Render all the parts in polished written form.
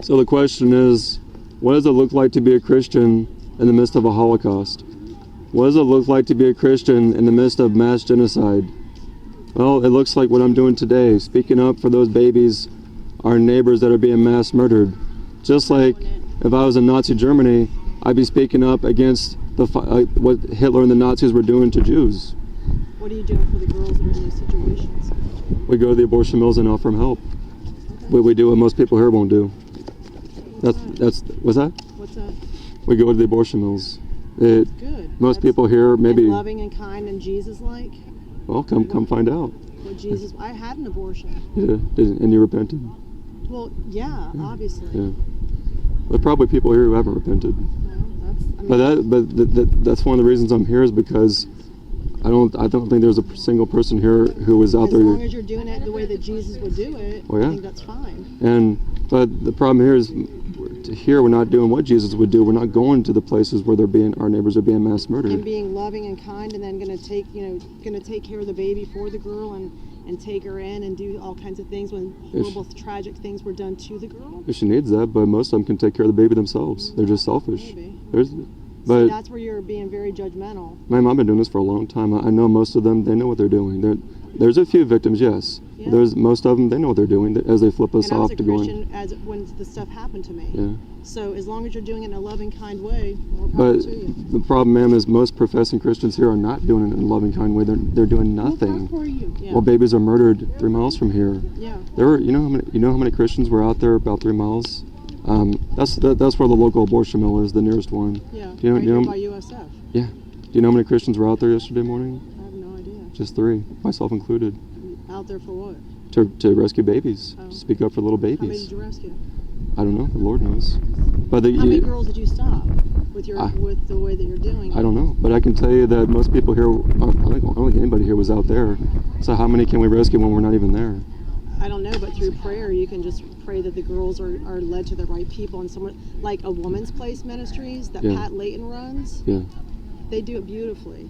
So the question is, what does it look like to be a Christian in the midst of a Holocaust? What does it look like to be a Christian in the midst of mass genocide? Well, it looks like what I'm doing today, speaking up for those babies, our neighbors that are being mass murdered. Just like if I was in Nazi Germany, I'd be speaking up against what Hitler and the Nazis were doing to Jews. What are you doing for the girls that are in those situations? We go to the abortion mills and offer them help. Okay. We do what most people here won't do. What's that? What's that? We go to the abortion mills. Good. Most people here maybe and loving and kind and Jesus-like. Well, come find out. Well, Jesus, I had an abortion. Yeah, and you repented. Well, yeah, obviously. Yeah. There's probably people here who haven't repented. That's one of the reasons I'm here, is because I don't think there's a single person here who was out there. As long as you're doing it the way that Jesus would do it, I think that's fine. But the problem here is, here we're not doing what Jesus would do. We're not going to the places where our neighbors are being mass murdered. And being loving and kind, and then going to take care of the baby for the girl and take her in and do all kinds of things when horrible, tragic things were done to the girl. She needs that, but most of them can take care of the baby themselves. They're just selfish. Maybe. So that's where you're being very judgmental. Ma'am, I've been doing this for a long time. I know most of them, they know what they're doing. There's a few victims, yes. Yeah. There's most of them, they know what they're doing as they flip us off to go in. I was a Christian when the stuff happened to me. Yeah. So as long as you're doing it in a loving, kind way, more power to you. The problem, ma'am, is most professing Christians here are not doing it in a loving, kind way. They're doing nothing. More power for you. Yeah. Well, babies are murdered 3 miles from here. Yeah. You know how many Christians were out there about 3 miles? That's where the local abortion mill is, the nearest one. Yeah. Do you know by USF. Yeah. Do you know how many Christians were out there yesterday morning? I have no idea. Just 3, myself included. Out there for what? To rescue babies. To speak up for little babies. How many did you rescue? I don't know. The Lord knows. But how many girls did you stop with the way that you're doing it? I don't know. But I can tell you that most people here, I don't think anybody here was out there. So how many can we rescue when we're not even there? I don't know, but through prayer, you can just pray that the girls are led to the right people. And someone like a Woman's Place Ministries that Pat Layton runs, they do it beautifully.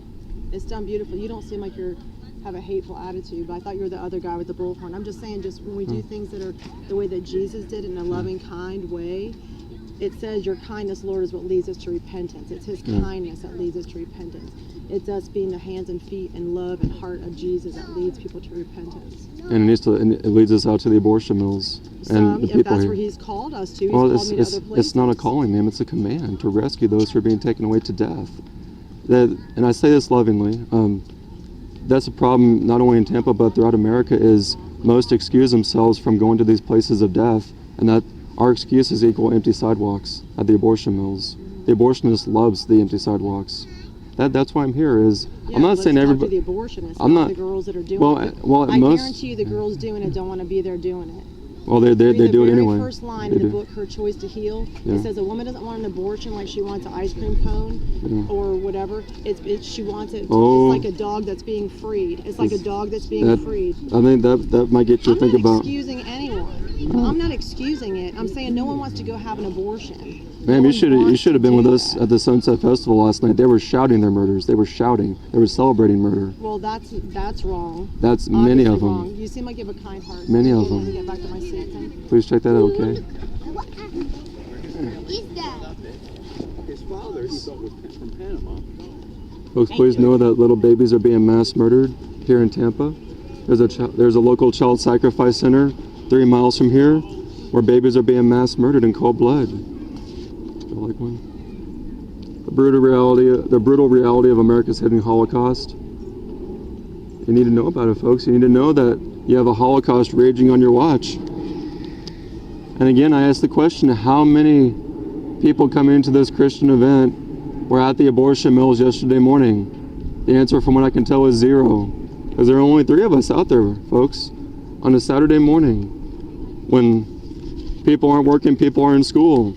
It's done beautifully. You don't seem like you have a hateful attitude, but I thought you were the other guy with the bullhorn. I'm just saying, just when we do things that are the way that Jesus did in a loving, kind way, it says your kindness, Lord, is what leads us to repentance. It's his kindness that leads us to repentance. It's us being the hands and feet and love and heart of Jesus that leads people to repentance. And it leads us out to the abortion mills. And the people that's here. where he's called us to. He's called me to other places. It's not a calling, ma'am. It's a command to rescue those who are being taken away to death. And I say this lovingly. That's a problem not only in Tampa but throughout America, is most excuse themselves from going to these places of death, and that our excuses equal empty sidewalks at the abortion mills. The abortionist loves the empty sidewalks. That's why I'm here. I'm not saying everybody. The abortionists, not the girls that are doing it. Well, I guarantee you, the girls doing it don't want to be there doing it. Well, they do it anyway. The very first line in the book, Her Choice to Heal, it says a woman doesn't want an abortion like she wants an ice cream cone or whatever. She wants it just like a dog that's being freed. It's like a dog that's being freed. I think that might get you to think about. I'm not excusing anyone. I'm not excusing it. I'm saying no one wants to go have an abortion. Ma'am, you should have been with us at the Sunset Festival last night. They were shouting their murders. They were shouting. They were celebrating murder. Well, that's wong. That's many of them. Wrong. You seem like you have a kind heart. Many of them. Get back to my seat, then. Please check that out, okay? Is that? His father, he thought was from Panama. Folks, please know that little babies are being mass murdered here in Tampa. There's a local child sacrifice center 3 miles from here where babies are being mass murdered in cold blood. Like one. The brutal reality of America's hidden Holocaust. You need to know about it, folks. You need to know that you have a Holocaust raging on your watch. And again, I ask the question, how many people coming into this Christian event were at the abortion mills yesterday morning? The answer, from what I can tell, is 0. Because there are only 3 of us out there, folks, on a Saturday morning when people aren't working, people are in school.